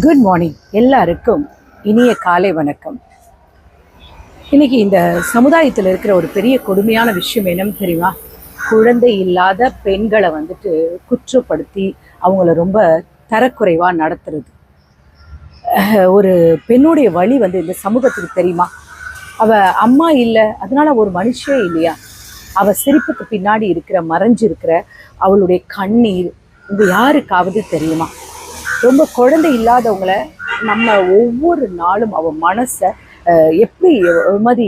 Good morning. எல்லாருக்கும் இனிய காலை வணக்கம். இன்னைக்கு இந்த சமுதாயத்தில் இருக்கிற ஒரு பெரிய கொடுமையான விஷயம் என்னன்னு தெரியுமா? குழந்தை இல்லாத பெண்களை குற்றப்படுத்தி அவங்கள ரொம்ப தரக்குறைவாக நடத்துறது. ஒரு பெண்ணுடைய வழி இந்த சமூகத்துக்கு தெரியுமா? அவ அம்மா இல்லை, அதனால ஒரு மனுஷே இல்லையா? அவ சிரிப்புக்கு பின்னாடி மறைஞ்சு இருக்கிற அவளுடைய கண்ணீர் யாருக்காவது தெரியுமா? ரொம்ப குழந்தை இல்லாதவங்கள நம்ம ஒவ்வொரு நாளும் அவன் மனசை எப்படி ஒரு மாதிரி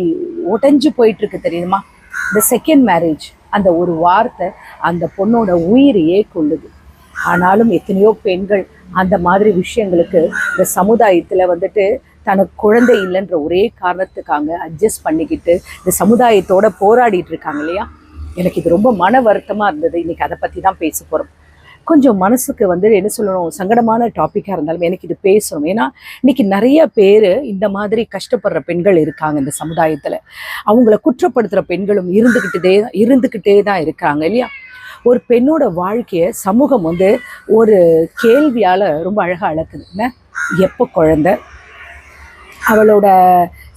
உடைஞ்சு போயிட்டு இருக்கு தெரியுமா? இந்த செகண்ட் மேரேஜ் அந்த ஒரு வார்த்தை அந்த பொண்ணோட உயிரையே கொள்ளுது. ஆனாலும் எத்தனையோ பெண்கள் அந்த மாதிரி விஷயங்களுக்கு இந்த சமுதாயத்தில் தனக்கு குழந்ை இல்லைன்ற ஒரே காரணத்துக்காக அட்ஜஸ்ட் பண்ணிக்கிட்டு இந்த சமுதாயத்தோட போராடிட்டு இருக்காங்க இல்லையா? எனக்கு இது ரொம்ப மன வருத்தமாக இருந்தது. இன்னைக்கு அதை பற்றி தான் பேச போகிறோம். கொஞ்சம் மனசுக்கு என்ன சொல்லணும், சங்கடமான டாப்பிக்காக இருந்தாலும் எனக்கு இது பேசணும். ஏன்னா இன்னைக்கு நிறைய பேர் இந்த மாதிரி கஷ்டப்படுற பெண்கள் இருக்காங்க இந்த சமுதாயத்தில். அவங்கள குற்றப்படுத்துகிற பெண்களும் இருந்துக்கிட்டே தான் இருக்காங்க இல்லையா? ஒரு பெண்ணோட வாழ்க்கையை சமூகம் ஒரு கேள்வியால் ரொம்ப அழகாக அளக்குது. எப்போ குழந்தை? அவளோட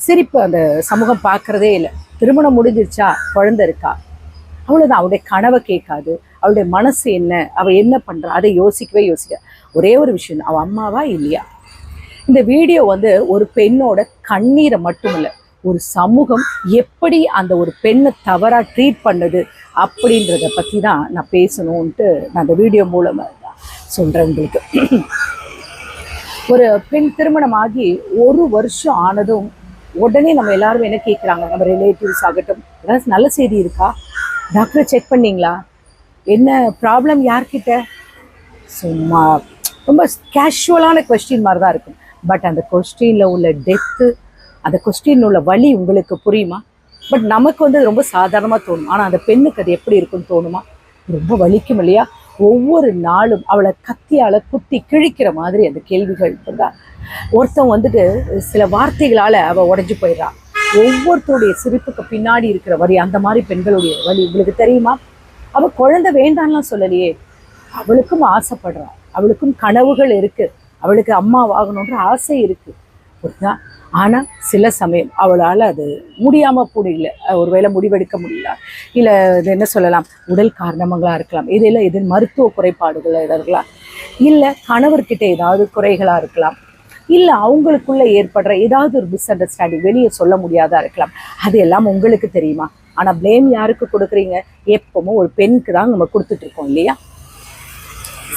சிரிப்பு அந்த சமூகம் பார்க்குறதே இல்லை. திருமணம் முடிஞ்சிருச்சா? குழந்தை இருக்கா? அவ்வளோதான். அவளுடைய கனவை கேட்காது. அவளுடைய மனசு என்ன, அவள் என்ன பண்ணுறா, அதை யோசிக்க ஒரே ஒரு விஷயம், அவள் அம்மாவா இல்லையா? இந்த வீடியோ ஒரு பெண்ணோட கண்ணீரை மட்டும் இல்லை, ஒரு சமூகம் எப்படி அந்த ஒரு பெண்ணை தவறாக ட்ரீட் பண்ணுது அப்படின்றத பற்றி தான் நான் பேசணுன்ட்டு நான் அந்த வீடியோ மூலமாக சொல்கிறேன் உங்களுக்கு. ஒரு பெண் திருமணமாகி 1 வருஷம் ஆனதும் உடனே நம்ம எல்லாரும் என்ன கேட்குறாங்க, நம்ம ரிலேட்டிவ்ஸ் ஆகட்டும், ஏதாவது நல்ல செய்தி இருக்கா, டாக்டரை செக் பண்ணிங்களா, என்ன ப்ராப்ளம், யார்கிட்ட? சும்மா ரொம்ப கேஷுவலான கொஸ்டின் மாதிரி தான் இருக்கும். பட் அந்த கொஸ்டினில் உள்ள டெப்த்து, அந்த கொஸ்டின் உள்ள வலி உங்களுக்கு புரியுமா? பட் நமக்கு ரொம்ப சாதாரணமாக தோணும். ஆனால் அந்த பெண்ணுக்கு அது எப்படி இருக்குன்னு தோணுமா? ரொம்ப வலிக்கும் இல்லையா? ஒவ்வொரு நாளும் அவளை கத்தியால் குத்தி கிழிக்கிற மாதிரி அந்த கேள்விகள் இருந்தா. ஒருத்தன் சில வார்த்தைகளால் அவள் உடைஞ்சு போயிடுறா. ஒவ்வொருத்தருடைய சிரிப்புக்கு பின்னாடி இருக்கிற வரி, அந்த மாதிரி பெண்களுடைய வலி உங்களுக்கு தெரியுமா? அவள் குழந்தை வேண்டான்லாம் சொல்லலையே, அவளுக்கும் ஆசைப்படுறா, அவளுக்கும் கனவுகள் இருக்குது, அவளுக்கு அம்மா ஆகணுன்ற ஆசை இருக்குது, புரியுதா? ஆனால் சில சமயம் அவளால் அது முடியாமல் கூட இல்லை. ஒருவேளை முடிவெடுக்க முடியல, இல்லை இது என்ன சொல்லலாம், உடல் காரணங்களாக இருக்கலாம், இது மருத்துவ குறைபாடுகளாக இருக்கலாம், இல்லை கணவர்கிட்ட ஏதாவது குறைகளாக இருக்கலாம், இல்லை அவங்களுக்குள்ள ஏற்படுற ஏதாவது ஒரு மிஸ் அண்டர்ஸ்டாண்டிங் வெளியே சொல்ல முடியாதா இருக்கலாம். அது எல்லாம் உங்களுக்கு தெரியுமா? ஆனால் ப்ளேம் யாருக்கு கொடுக்குறீங்க? எப்பவும் ஒரு பெண்ணுக்கு தான் நம்ம கொடுத்துட்ருக்கோம் இல்லையா?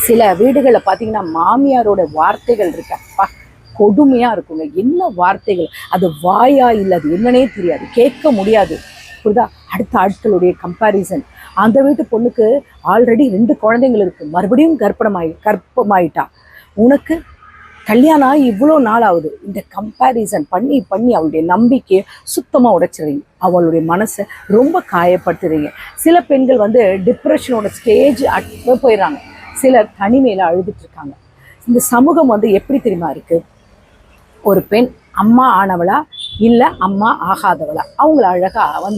சில வீடுகளில் பார்த்தீங்கன்னா மாமியாரோட வார்த்தைகள் இருக்கப்பா கொடுமையாக இருக்குங்க. என்ன வார்த்தைகள், அது வாயா இல்லை அது என்னன்னே தெரியாது, கேட்க முடியாது, புரியுதா? அடுத்த ஆட்களுடைய கம்பேரிசன். அந்த வீட்டு பொண்ணுக்கு ஆல்ரெடி 2 குழந்தைங்கள் இருக்குது, மறுபடியும் கர்ப்பமாயிட்டா, உனக்கு கல்யாணம் ஆகி இவ்வளோ நாள் ஆகுது. இந்த கம்பேரிசன் பண்ணி அவளுடைய நம்பிக்கையை சுத்தமாக உடைச்சிடுறீங்க, அவளுடைய மனசை ரொம்ப காயப்படுத்துறீங்க. சில பெண்கள் டிப்ரெஷனோட ஸ்டேஜ் போயிடுறாங்க, சிலர் தனிமையில் அழுதுட்டுருக்காங்க. இந்த சமூகம் எப்படி தெரியுமா இருக்குது? ஒரு பெண் அம்மா ஆனவளா இல்லை அம்மா ஆகாதவளா, அவங்கள அழகாக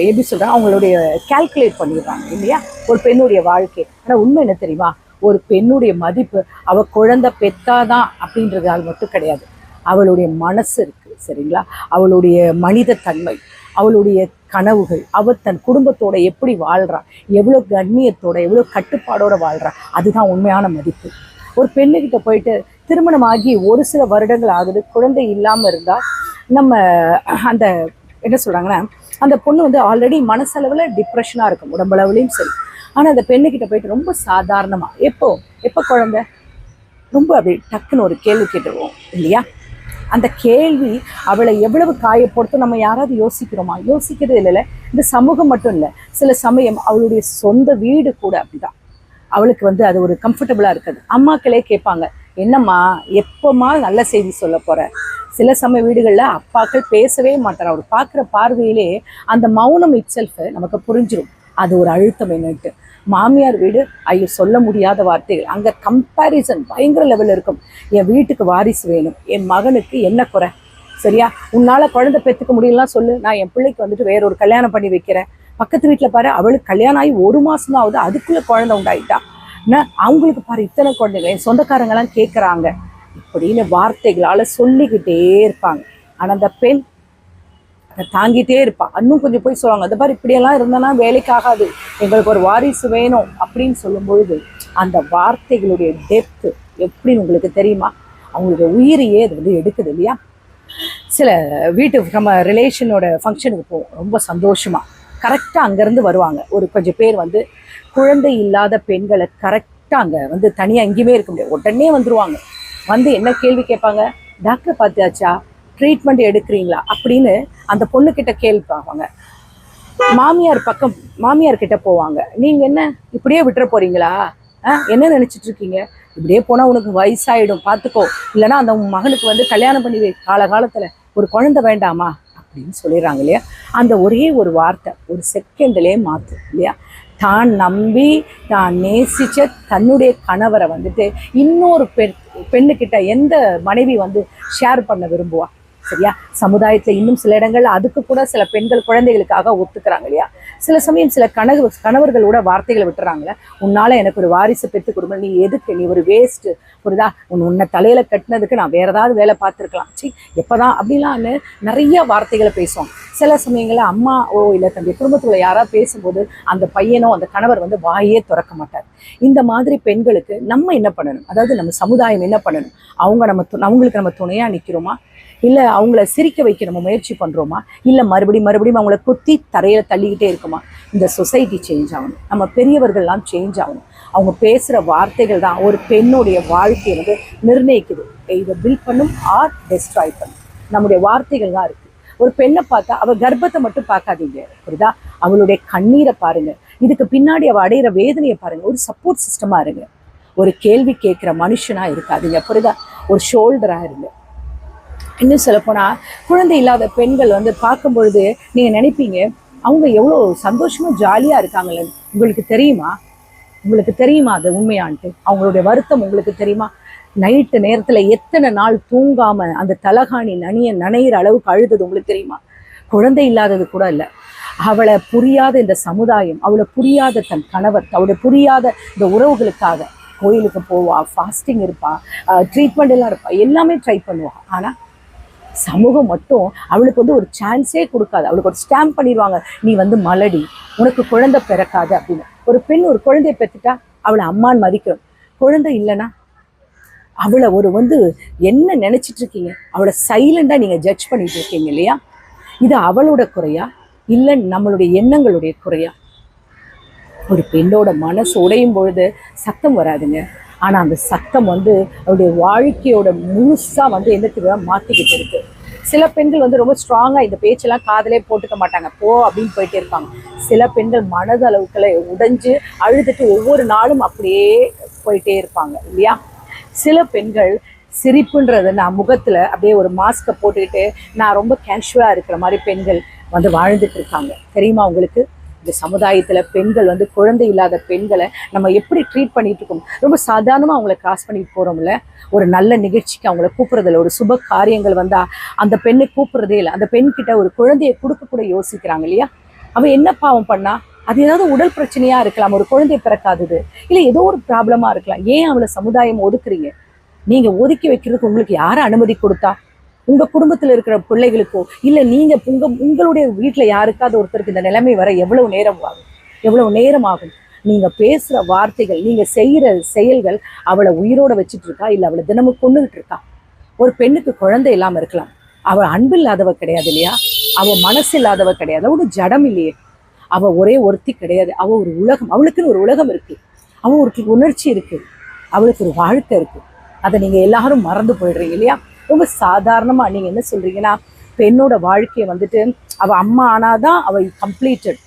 எப்படி சொல்கிறாங்க, அவங்களுடைய கால்குலேட் பண்ணிடுறாங்க இல்லையா ஒரு பெண்ணுடைய வாழ்க்கை. ஆனால் உண்மை என்ன தெரியுமா? ஒரு பெண்ணுடைய மதிப்பு அவள் குழந்தை பெத்தாதான் அப்படின்றதால் மட்டும் கிடையாது. அவளுடைய மனசு இருக்குது, சரிங்களா? அவளுடைய மனித தன்மை, அவளுடைய கனவுகள், அவள் தன் குடும்பத்தோட எப்படி வாழ்கிறா, எவ்வளோ கண்ணியத்தோட எவ்வளோ கட்டுப்பாடோடு வாழ்கிறா, அதுதான் உண்மையான மதிப்பு. ஒரு பெண்ணுக்கிட்ட போயிட்டு திருமணமாகி ஒரு சில வருடங்கள் ஆகுது, குழந்தை இல்லாமல் இருந்தால் நம்ம அந்த என்ன சொல்கிறாங்கன்னா, அந்த பொண்ணு ஆல்ரெடி மனசளவில் டிப்ரெஷனாக இருக்கும், உடம்பளவுலேயும் சரி. ஆனால் அந்த பெண்ணுக்கிட்ட போயிட்டு ரொம்ப சாதாரணமாக எப்போ குழந்தை, ரொம்ப அப்படி டக்குன்னு ஒரு கேள்வி கேட்டுருவோம் இல்லையா? அந்த கேள்வி அவளை எவ்வளவு காயப்படுத்தும் நம்ம யாராவது யோசிக்கிறோமா? யோசிக்கிறது இல்லைல்ல. இந்த சமூகம் மட்டும் இல்லை, சில சமயம் அவளுடைய சொந்த வீடு கூட அப்படிதான். அவளுக்கு அது ஒரு கம்ஃபர்டபுளாக இருக்குது. அம்மாக்களே கேட்பாங்க, என்னம்மா எப்போம்மா நல்ல செய்தி சொல்ல போகிற? சில சமய வீடுகளில் அப்பாக்கள் பேசவே மாட்டார். அவர் பார்க்குற பார்வையிலே அந்த மௌனம் இட்செல்ஃப் நமக்கு புரிஞ்சிடும் அது ஒரு அழுத்தம் என்னட்டு. மாமியார் வீடு ஐயோ சொல்ல முடியாத வார்த்தைகள், அங்கே கம்பேரிசன் பயங்கர லெவலில் இருக்கும். என் வீட்டுக்கு வாரிசு வேணும், என் மகனுக்கு என்ன குறை, சரியா? உன்னால் குழந்தை பெற்றுக்க முடியலாம் சொல்லு, நான் என் பிள்ளைக்கு வேற ஒரு கல்யாணம் பண்ணி வைக்கிறேன். பக்கத்து வீட்டில் பாரு, அவளுக்கு கல்யாணம் ஆகி 1 மாதம் தான் ஆகுது, அதுக்குள்ளே குழந்தை உண்டாயிட்டா. அவங்களுக்கு பாரு இத்தனை குழந்தைங்க, என் சொந்தக்காரங்கெல்லாம் கேட்குறாங்க. அப்படின்னு வார்த்தைகளால் சொல்லிக்கிட்டே இருப்பாங்க. ஆனால் அந்த பெண் அதை தாங்கிட்டே இருப்பாள். இன்னும் கொஞ்சம் போய் சொல்லுவாங்க, அந்த மாதிரி இப்படியெல்லாம் இருந்தனா வேலைக்கு ஆகாது, எங்களுக்கு ஒரு வாரிசு வேணும் அப்படின்னு சொல்லும் பொழுது அந்த வார்த்தைகளுடைய டெப்த்து எப்படின்னு உங்களுக்கு தெரியுமா? அவங்களுடைய உயிரையே அது வந்து எடுக்குது இல்லையா? சில வீட்டு நம்ம ரிலேஷனோட ஃபங்க்ஷனுக்கு போவோம், ரொம்ப சந்தோஷமாக கரெக்டாக அங்கேருந்து வருவாங்க. ஒரு கொஞ்சம் பேர் வந்து குழந்தை இல்லாத பெண்களை கரெக்டாக அங்கே வந்து தனியாக எங்கேயுமே இருக்க முடியாது, உடனே வந்துடுவாங்க. வந்து என்ன கேள்வி கேட்பாங்க, டாக்டர் பார்த்தாச்சா, ட்ரீட்மெண்ட் எடுக்கிறீங்களா அப்படின்னு அந்த பொண்ணுக்கிட்ட கேள்விப்பாங்க. மாமியார் கிட்ட போவாங்க, நீங்கள் என்ன இப்படியே விட்டுற போகிறீங்களா, என்ன நினச்சிட்டு இருக்கீங்க, இப்படியே போனால் உனக்கு வயசாயிடும் பார்த்துக்கோ, இல்லைனா அந்த மகனுக்கு வந்து கல்யாணம் பண்ணி காலகாலத்தில் ஒரு குழந்தை வேண்டாமா அப்படின்னு சொல்லிடுறாங்க இல்லையா? அந்த ஒரே ஒரு வார்த்தை ஒரு செகண்ட்லேயே மாற்றும் இல்லையா? தான் நம்பி தான் நேசித்த தன்னுடைய கணவரை வந்துட்டு இன்னொரு பெண்ணுக்கிட்ட எந்த மனைவி வந்து ஷேர் பண்ண விரும்புவா? சரியா? சமுதாயத்தில் இன்னும் சில இடங்கள்ல அதுக்கு கூட சில பெண்கள் குழந்தைகளுக்காக ஒத்துக்கிறாங்க இல்லையா? சில சமயம் சில கணவர்களோட வார்த்தைகளை விட்டுறாங்களே, உன்னால எனக்கு ஒரு வாரிசு பெற்று கொடுங்க, நீ எதுக்கு, நீ ஒரு வேஸ்ட்டு, புரியுதா, உன்னை தலையில கட்டினதுக்கு நான் வேற ஏதாவது வேலை பார்த்துருக்கலாம், சி எப்போதான் அப்படின்லான்னு நிறைய வார்த்தைகளை பேசுவாங்க. சில சமயங்களில் அம்மாவோ இல்லை தன்னுடைய குடும்பத்தில் யாராவது பேசும்போது அந்த பையனோ அந்த கணவர் வந்து வாயே திறக்க மாட்டார். இந்த மாதிரி பெண்களுக்கு நம்ம என்ன பண்ணணும், அதாவது நம்ம சமுதாயம் என்ன பண்ணணும்? அவங்களுக்கு நம்ம துணையாக நிற்கிறோமா, இல்லை அவங்கள சிரிக்க வைக்க நம்ம முயற்சி பண்ணுறோமா, இல்லை மறுபடியும் அவங்கள குத்தி தரையில் தள்ளிக்கிட்டே இருக்குமா? இந்த சொசைட்டி சேஞ்ச் ஆகணும், நம்ம பெரியவர்கள்லாம் சேஞ்ச் ஆகணும். அவங்க பேசுகிற வார்த்தைகள் தான் ஒரு பெண்ணுடைய வாழ்க்கையை வந்து நிர்ணயிக்குது. இதை பில்ட் பண்ணும் ஆர் டெஸ்ட்ராய் பண்ணும், நம்முடைய வார்த்தைகள் தான் இருக்குது. ஒரு பெண்ணை பார்த்தா அவள் கர்ப்பத்தை மட்டும் பார்க்காதீங்க, புரியுதா, அவளுடைய கண்ணீரை பாருங்க, இதுக்கு பின்னாடி அவள் அடையிற வேதனையை பாருங்க. ஒரு சப்போர்ட் சிஸ்டமாக இருங்க, ஒரு கேள்வி கேட்குற மனுஷனாக இருக்காதீங்க, புரியுதா, ஒரு ஷோல்டராக இருங்க. இன்னும் சொல்லப்போனால் குழந்தை இல்லாத பெண்கள் வந்து பார்க்கும் பொழுது நீங்கள் நினைப்பீங்க அவங்க எவ்வளோ சந்தோஷமாக ஜாலியாக இருக்காங்களே. உங்களுக்கு தெரியுமா அது உண்மையான்ட்டு? அவங்களுடைய வருத்தம் உங்களுக்கு தெரியுமா? நைட்டு நேரத்தில் எத்தனை நாள் தூங்காமல் அந்த தலகாணி நனையிற அளவுக்கு அழுதது உங்களுக்கு தெரியுமா? குழந்தை இல்லாதது கூட இல்லை, அவளை புரியாத இந்த சமுதாயம், அவளை புரியாத தன் கணவர், அவளை புரியாத இந்த உறவுகளுக்காக கோயிலுக்கு போவா, ஃபாஸ்டிங் இருப்பா, ட்ரீட்மெண்ட் எல்லாம் இருப்பா, எல்லாமே ட்ரை பண்ணுவா. ஆனால் சமூகம் மட்டும் அவளுக்கு வந்து ஒரு சான்ஸே கொடுக்காது. அவளுக்கு ஒரு ஸ்டாம்ப் பண்ணிடுவாங்க, நீ வந்து மலடி, உனக்கு குழந்தை பிறக்காது அப்படின்னு. ஒரு பெண் ஒரு குழந்தைய பெற்றுட்டா அவளை அம்மான்னு மதிக்கிறோம், குழந்தை இல்லைன்னா அவளை வந்து என்ன நினச்சிட்டு இருக்கீங்க, அவளை சைலண்டாக நீங்கள் ஜட்ஜ் பண்ணிட்டு இருக்கீங்க இல்லையா? இது அவளோட குறையா, இல்லை நம்மளுடைய எண்ணங்களுடைய குறையா? ஒரு பெண்ணோட மனசு உடையும் பொழுது சத்தம் வராதுங்க, ஆனால் அந்த சத்தம் வந்து அவருடைய வாழ்க்கையோட முழுசாக வந்து என்னத்துக்கு மாற்றிக்கிட்டு இருக்கு. சில பெண்கள் வந்து ரொம்ப ஸ்ட்ராங்காக இந்த பேச்செல்லாம் காதலே போட்டுக்க மாட்டாங்க, போ அப்படின்னு போயிட்டே இருப்பாங்க. சில பெண்கள் மனதளவுக்களை உடைஞ்சு அழுதுட்டு ஒவ்வொரு நாளும் அப்படியே போயிட்டே இருப்பாங்க இல்லையா? சில பெண்கள் சிரிப்புன்றது நான் முகத்தில் அப்படியே ஒரு மாஸ்கை போட்டுக்கிட்டு நான் ரொம்ப கேஷுவலாக இருக்கிற மாதிரி பெண்கள் வந்து வாழ்ந்துட்டு இருக்காங்க. தெரியுமா உங்களுக்கு? இந்த சமுதாயத்தில் பெண்கள் வந்து குழந்தை இல்லாத பெண்களை நம்ம எப்படி ட்ரீட் பண்ணிட்டு இருக்கோம்? ரொம்ப சாதாரணமாக அவங்கள கிராஸ் பண்ணிட்டு போகிறோம்ல. ஒரு நல்ல நிகழ்ச்சிக்கு அவங்கள கூப்பிட்றதில்ல, ஒரு சுப காரியங்கள் வந்தால் அந்த பெண்ணை கூப்பிட்றதே இல்லை. அந்த பெண்கிட்ட ஒரு குழந்தையை கொடுக்க கூட யோசிக்கிறாங்க இல்லையா? அவள் என்ன பாவம் பண்ணா? அது ஏதாவது உடல் பிரச்சனையாக இருக்கலாம், ஒரு குழந்தையை பிறக்காதது, இல்லை ஏதோ ஒரு ப்ராப்ளமாக இருக்கலாம். ஏன் அவளை சமுதாயம் ஒதுக்குறீங்க? நீங்கள் ஒதுக்கி வைக்கிறதுக்கு உங்களுக்கு யாரை அனுமதி கொடுத்தா? உங்கள் குடும்பத்தில் இருக்கிற பிள்ளைகளுக்கோ இல்லை நீங்கள் உங்களுடைய வீட்டில் யாருக்காவது ஒருத்தருக்கு இந்த நிலைமை வர எவ்வளவு நேரம் ஆகும்? நீங்கள் பேசுகிற வார்த்தைகள், நீங்கள் செய்கிற செயல்கள் அவளை உயிரோட வச்சுட்டு இருக்கா, இல்லை அவளை தினமும் கொண்டுகிட்டு இருக்கா? ஒரு பெண்ணுக்கு குழந்தை இல்லாமல் இருக்கலாம், அவள் அன்பு இல்லாதவ கிடையாது இல்லையா? அவள் மனசு இல்லாதவ கிடையாது, அவளோட ஜடம் இல்லையே, அவள் ஒரே ஒருத்தி கிடையாது, அவள் ஒரு உலகம், அவளுக்குன்னு ஒரு உலகம் இருக்குது, அவள் ஒரு உணர்ச்சி இருக்குது, அவளுக்கு ஒரு வாழ்க்கை இருக்குது. அதை நீங்கள் எல்லாரும் மறந்து போயிடுறீங்க இல்லையா? ரொம்ப சாதாரணமாக நீங்கள் என்ன சொல்கிறீங்கன்னா, பெண்ணோட வாழ்க்கையை வந்துட்டு அவள் அம்மா ஆனாதான் அவள் கம்ப்ளீட்டட்,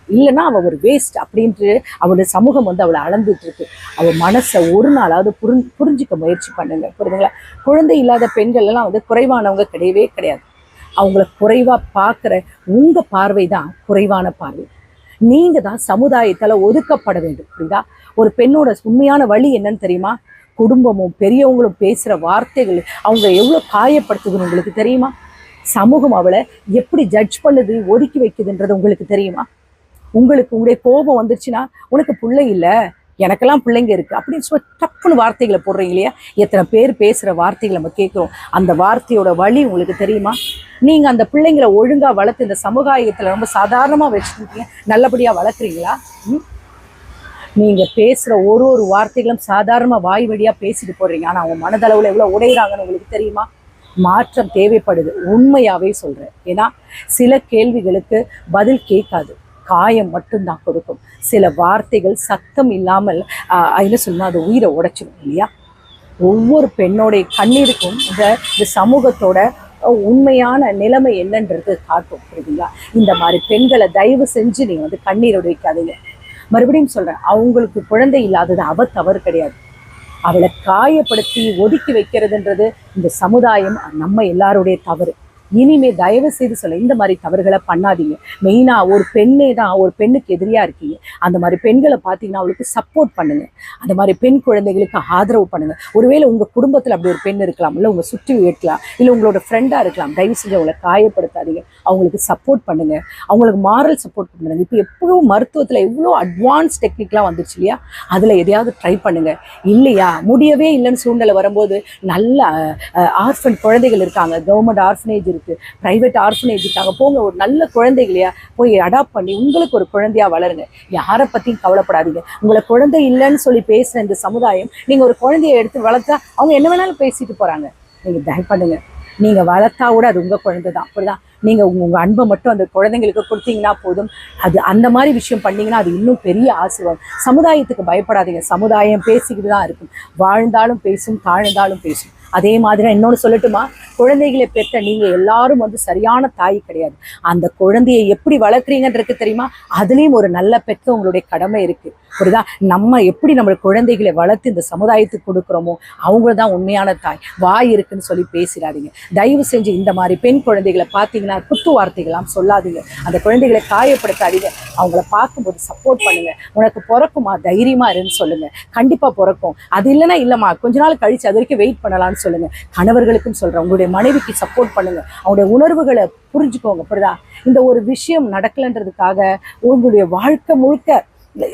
இல்லைன்னா அவள் ஒரு வேஸ்ட் அப்படின்ட்டு அவளுடைய சமூகம் வந்து அவளை அளந்துட்டு இருக்கு. அவள் மனசை ஒரு நாளாவது புரிஞ்சிக்க முயற்சி பண்ணுங்க, புரியுதுங்களா? குழந்தை இல்லாத பெண்கள் எல்லாம் வந்து குறைவானவங்க கிடையவே கிடையாது. அவங்கள குறைவாக பார்க்குற உங்கள் பார்வை தான் குறைவான பார்வை. நீங்கள் தான் சமுதாயத்தால் ஒதுக்கப்பட வேண்டும், புரியுதா? ஒரு பெண்ணோட உண்மையான வழி என்னன்னு தெரியுமா? குடும்பமும் பெரியவங்களும் பேசுகிற வார்த்தைகள் அவங்க எவ்வளோ காயப்படுத்துதுன்னு உங்களுக்கு தெரியுமா? சமூகம் அவளை எப்படி ஜட்ஜ் பண்ணுது, ஒதுக்கி வைக்குதுன்றது உங்களுக்கு தெரியுமா? உங்களுடைய கோபம் வந்துருச்சுன்னா, உனக்கு பிள்ளை இல்லை, எனக்கெல்லாம் பிள்ளைங்க இருக்குது அப்படின்னு சொல்லி டப்புன்னு வார்த்தைகளை போடுறீங்க இல்லையா? எத்தனை பேர் பேசுகிற வார்த்தைகளை நம்ம கேட்குறோம். அந்த வார்த்தையோட வழி உங்களுக்கு தெரியுமா? நீங்கள் அந்த பிள்ளைங்களை ஒழுங்காக வளர்த்து இந்த சமுதாயத்தில் ரொம்ப சாதாரணமாக வச்சுருக்கீங்க, நல்லபடியாக வளர்க்குறீங்களா? நீங்கள் பேசுகிற ஒரு வார்த்தைகளும் சாதாரணமாக வாய் வழியாக பேசிட்டு போடுறீங்க. ஆனால் அவங்க மனதளவில் எவ்வளோ உடையிறாங்கன்னு உங்களுக்கு தெரியுமா? மாற்றம் தேவைப்படுது, உண்மையாகவே சொல்கிறேன். ஏன்னா சில கேள்விகளுக்கு பதில் கேட்காது, காயம் மட்டும்தான் கொடுக்கும். சில வார்த்தைகள் சத்தம் இல்லாமல் என்ன சொல்லணும், அது உயிரை உடைச்சிடும் இல்லையா? ஒவ்வொரு பெண்ணோடைய கண்ணீருக்கும் இந்த சமூகத்தோட உண்மையான நிலைமை என்னன்றது காட்டும், புரியுதுங்களா? இந்த மாதிரி பெண்களை தயவு செஞ்சு நீங்கள் கண்ணீர் வைக்காதீங்க. மறுபடியும் சொல்கிறேன், அவங்களுக்கு குழந்தை இல்லாதது அவ தவறு கிடையாது. அவளை காயப்படுத்தி ஒதுக்கி வைக்கிறதுன்றது இந்த சமுதாயம், நம்ம எல்லாருடைய தவறு. இனிமே தயவு செய்து சொல்ல, இந்த மாதிரி தவறுகளை பண்ணாதீங்க. மெயினாக ஒரு பெண்ணே தான் ஒரு பெண்ணுக்கு எதிரியாக இருக்கீங்க. அந்த மாதிரி பெண்களை பார்த்தீங்கன்னா அவளுக்கு சப்போர்ட் பண்ணுங்க. அந்த மாதிரி பெண் குழந்தைகளுக்கு ஆதரவு பண்ணுங்க. ஒருவேளை உங்கள் குடும்பத்தில் அப்படி ஒரு பெண் இருக்கலாம், இல்லை உங்கள் சுற்றி இருக்கலாம், இல்லை உங்களோட ஃப்ரெண்டாக இருக்கலாம். தயவு செஞ்சு அவங்களை காயப்படுத்தாதீங்க, அவங்களுக்கு சப்போர்ட் பண்ணுங்க, அவங்களுக்கு மாரல் சப்போர்ட் பண்ணுங்க. இப்போ எப்பவும் மருத்துவத்தில் எவ்வளோ அட்வான்ஸ் டெக்னிக்லாம் வந்துருச்சு இல்லையா? அதில் எதையாவது ட்ரை பண்ணுங்க. இல்லையா, முடியவே இல்லைன்னு சூழ்நிலை வரும்போது நல்ல ஆர்ஃபன் குழந்தைகள் இருக்காங்க, கவர்மெண்ட் ஆர்ஃபனேஜ் இருக்குது, பிரைவேட் ஆர்ஃபனேஜ் இருக்காங்க, போங்க. ஒரு நல்ல குழந்தைகளையா போய் அடாப்ட் பண்ணி உங்களுக்கு ஒரு குழந்தையா வளருங்க. யாரை பற்றியும் கவலைப்படாதீங்க. உங்களை குழந்தை இல்லைன்னு சொல்லி பேசுகிற இந்த சமுதாயம், நீங்கள் ஒரு குழந்தைய எடுத்து வளர்த்தா அவங்க என்ன வேணாலும் பேசிட்டு போகிறாங்க. நீங்கள் தயவு பண்ணுங்க, நீங்கள் வளர்த்தா கூட அது உங்கள் குழந்தை தான், அப்படிதான். நீங்கள் உங்கள் அன்பை மட்டும் அந்த குழந்தைங்களுக்கு கொடுத்தீங்கன்னா போதும். அது அந்த மாதிரி விஷயம் பண்ணிங்கன்னா அது இன்னும் பெரிய ஆசீர்வாதம். சமுதாயத்துக்கு பயப்படாதீங்க, சமுதாயம் பேசிக்கிட்டு தான் இருக்கும். வாழ்ந்தாலும் பேசும், தாழ்ந்தாலும் பேசும். அதே மாதிரி இன்னொன்று சொல்லட்டுமா, குழந்தைகளை பெற்ற நீங்கள் எல்லாரும் சரியான தாய் கிடையாது. அந்த குழந்தையை எப்படி வளர்க்குறீங்கன்றது தெரியுமா? அதுலேயும் ஒரு நல்ல பெற்ற உங்களுடைய கடமை இருக்குது, புரியுதா? நம்ம எப்படி நம்ம குழந்தைகளை வளர்த்து இந்த சமுதாயத்துக்கு கொடுக்குறோமோ அவங்க தான் உண்மையான தாய். வாய் இருக்குன்னு சொல்லி பேசிடாதீங்க. தயவு செஞ்சு இந்த மாதிரி பெண் குழந்தைகளை பார்த்தீங்கன்னா குத்து வார்த்தைகளாம் சொல்லாதீங்க. அந்த குழந்தைகளை காயப்படுத்தாதீங்க. அவங்கள பார்க்கும்போது சப்போர்ட் பண்ணுங்க. உனக்கு பிறக்குமா, தைரியமா இருன்னு சொல்லுங்க. கண்டிப்பாக பிறக்கும். அது இல்லைன்னா இல்லைம்மா, கொஞ்ச நாள் கழிச்சு அது வரைக்கும் வெயிட் பண்ணலான்னு சொல்லுங்க. கணவர்களுக்கும் சொல்கிறேன், உங்களுடைய மனைவிக்கு சப்போர்ட் பண்ணுங்க. அவங்களுடைய உணர்வுகளை புரிஞ்சுக்கோங்க, புரியுதா? இந்த ஒரு விஷயம் நடக்கலைன்றதுக்காக உங்களுடைய வாழ்க்கை முழுக்க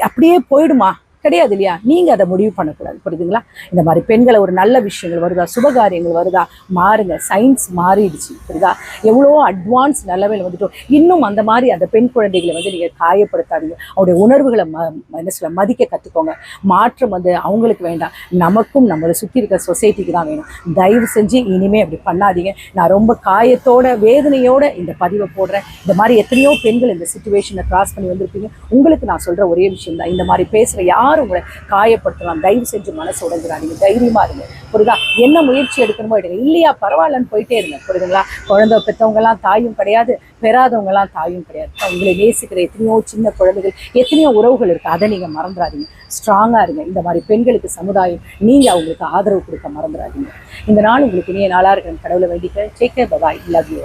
அப்படியே போயிடுமா? கிடையாது இல்லையா? நீங்கள் அதை முடிவு பண்ணக்கூடாது, புரியுதுங்களா? இந்த மாதிரி பெண்களை ஒரு நல்ல விஷயங்கள் வருதா, சுபகாரியங்கள் வருதா, மாறுங்க. சயின்ஸ் மாறிடுச்சு, புரியுதா? எவ்வளோ அட்வான்ஸ் நிலவையில் வந்துட்டோம். இன்னும் அந்த மாதிரி அந்த பெண் குழந்தைகளை நீங்கள் காயப்படுத்தாதீங்க. அவருடைய உணர்வுகளை என்ன சொல்ல மதிக்க கற்றுக்கோங்க. மாற்றம் அவங்களுக்கு வேண்டாம், நமக்கும் நம்மளை சுற்றி இருக்கிற சொசைட்டிக்கு தான் வேணும். தயவு செஞ்சு இனிமேல் அப்படி பண்ணாதீங்க. நான் ரொம்ப காயத்தோட வேதனையோட இந்த பதிவை போடுறேன். இந்த மாதிரி எத்தனையோ பெண்கள் இந்த சிச்சுவேஷனை கிராஸ் பண்ணி வந்திருப்பீங்க. உங்களுக்கு நான் சொல்கிற ஒரே விஷயம் தான், இந்த மாதிரி பேசுகிற யாரும் உங்களை காயப்படுத்தலாம். தயவு செஞ்சு மனசு உடைஞ்சிடாதீங்க, தைரியமா இருங்க, புரியுதா? என்ன முயற்சி எடுக்கணுமோ எடுங்க. இல்லையா, பரவாயில்லன்னு போயிட்டே இருங்க, புரியுதுங்களா? குழந்தை பெற்றவங்கலாம் தாயும் கிடையாது, பெறாதவங்கலாம் தாயும் கிடையாது. உங்களை நேசிக்கிற எத்தனையோ சின்ன குழந்தைகள், எத்தனையோ உறவுகள் இருக்குது, அதை நீங்கள் மறந்துடாதீங்க. ஸ்ட்ராங்காக இருங்க. இந்த மாதிரி பெண்களுக்கு சமுதாயம் நீங்கள் அவங்களுக்கு ஆதரவு கொடுக்க மறந்துடாதீங்க. இந்த நாள் உங்களுக்கு இனிய நாளாக இருக்கிற கடவுளை வேண்டிக்க. Take care, bye, love you.